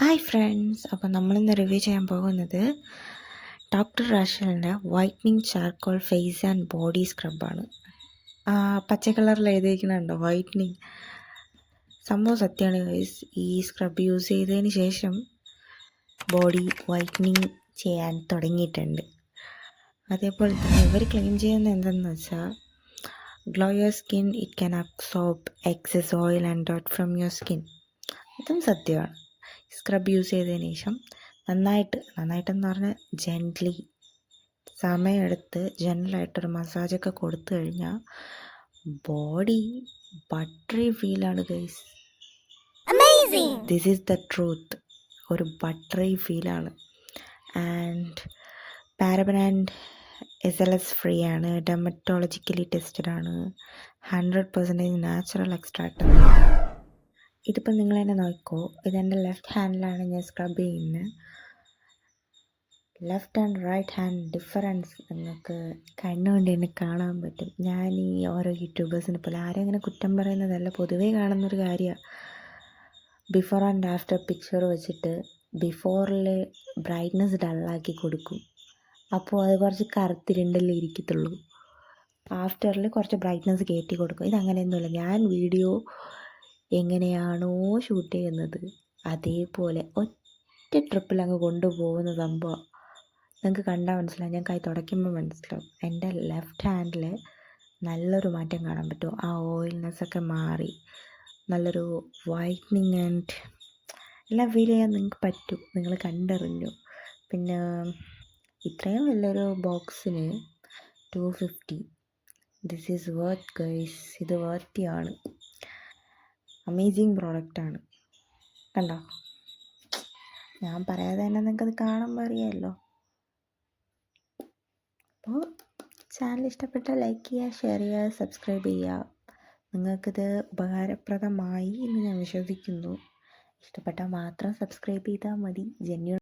Hi friends, അപ്പോൾ നമ്മളിന്ന് review ചെയ്യാൻ പോകുന്നത് ഡോക്ടർ റാഷലിൻ്റെ whitening charcoal face and body സ്ക്രബാണ്. പച്ച കളറിൽ എഴുതിയിരിക്കുന്നുണ്ടോ വൈറ്റനിങ്. സംഭവം സത്യമാണ് ഗൈസ്. ഈ സ്ക്രബ് യൂസ് ചെയ്തതിന് ശേഷം ബോഡി വൈറ്റനിങ് ചെയ്യാൻ തുടങ്ങിയിട്ടുണ്ട്. അതേപോലെ തന്നെ ഇവർ ക്ലെയിം ചെയ്യുന്നത് എന്തെന്ന് വെച്ചാൽ glow your skin, it can absorb excess oil and ഡോട്ട് ഫ്രം യുവർ സ്കിൻ. അതും സത്യമാണ്. സ്ക്രബ് യൂസ് ചെയ്തതിന് ശേഷം നന്നായിട്ടെന്ന് പറഞ്ഞാൽ ജെൻ്റ്ലി സമയമെടുത്ത് ജനറലായിട്ടൊരു മസാജൊക്കെ കൊടുത്തു കഴിഞ്ഞാൽ ബോഡി ബട്ടറി ഫീലാണ് guys. This is the truth. ഒരു ബട്ടറി ഫീലാണ്. And paraben and SLS free ആണ്, ഡെർമറ്റോളജിക്കലി ടെസ്റ്റഡ് ആണ്, 100% നാച്ചുറൽ എക്സ്ട്രാക്ട്. ഇതിപ്പോൾ നിങ്ങൾ തന്നെ നോക്കൂ. ഇതെൻ്റെ ലെഫ്റ്റ് ഹാൻഡിലാണ് ഞാൻ സ്ക്രബ് ചെയ്യുന്നത്. Left and right hand difference നിങ്ങൾക്ക് കണ്ണുകൊണ്ട് തന്നെ കാണാൻ പറ്റും. ഞാൻ ഈ ഓരോ യൂട്യൂബേഴ്സിനെ പോലെ ആരും അങ്ങനെ കുറ്റം പറയുന്നതല്ല, പൊതുവേ കാണുന്നൊരു കാര്യമാണ്. ബിഫോർ ആൻഡ് ആഫ്റ്റർ പിക്ചർ വെച്ചിട്ട് ബിഫോറിൽ ബ്രൈറ്റ്നസ് ഡള്ളാക്കി കൊടുക്കും, അപ്പോൾ അത് കുറച്ച് കറുത്തിരുണ്ടല്ലേ ഇരിക്കത്തുള്ളൂ. ആഫ്റ്ററിൽ കുറച്ച് ബ്രൈറ്റ്നസ് കയറ്റി കൊടുക്കും. ഇതങ്ങനെയൊന്നുമില്ല. ഞാൻ വീഡിയോ എങ്ങനെയാണോ ഷൂട്ട് ചെയ്യുന്നത് അതേപോലെ ഒറ്റ ട്രിപ്പിൽ അങ്ങ് കൊണ്ടുപോകുന്ന സംഭവം. നിങ്ങൾക്ക് കണ്ടാൽ മനസ്സിലാവും. ഞാൻ കൈ തുടയ്ക്കുമ്പോൾ മനസ്സിലാവും. എൻ്റെ ലെഫ്റ്റ് ഹാൻഡിൽ നല്ലൊരു മാറ്റം കാണാൻ പറ്റും. ആ ഓയിൽനെസ്സൊക്കെ മാറി നല്ലൊരു വൈറ്റനിങ് ആൻഡ് എല്ലാം ഫീൽ ചെയ്യാൻ നിങ്ങൾക്ക് പറ്റും. നിങ്ങൾ കണ്ടറിഞ്ഞു. പിന്നെ ഇത്രയും വലിയൊരു ബോക്സിന് 250. This is worth guys. ഇത് വർത്തിയാണ്. അമേസിങ് പ്രോഡക്റ്റാണ്. കണ്ടോ? ഞാൻ പറയാതെ തന്നെ നിങ്ങൾക്കത് കാണുമ്പോൾ അറിയാമല്ലോ. അപ്പോൾ ചാനൽ ഇഷ്ടപ്പെട്ടാൽ ലൈക്ക് ചെയ്യുക, ഷെയർ ചെയ്യുക, സബ്സ്ക്രൈബ് ചെയ്യുക. നിങ്ങൾക്കിത് ഉപകാരപ്രദമായി എന്ന് ഞാൻ വിശ്വസിക്കുന്നു. ഇഷ്ടപ്പെട്ടാൽ മാത്രം സബ്സ്ക്രൈബ് ചെയ്താൽ മതി. ജെന്യൂൻ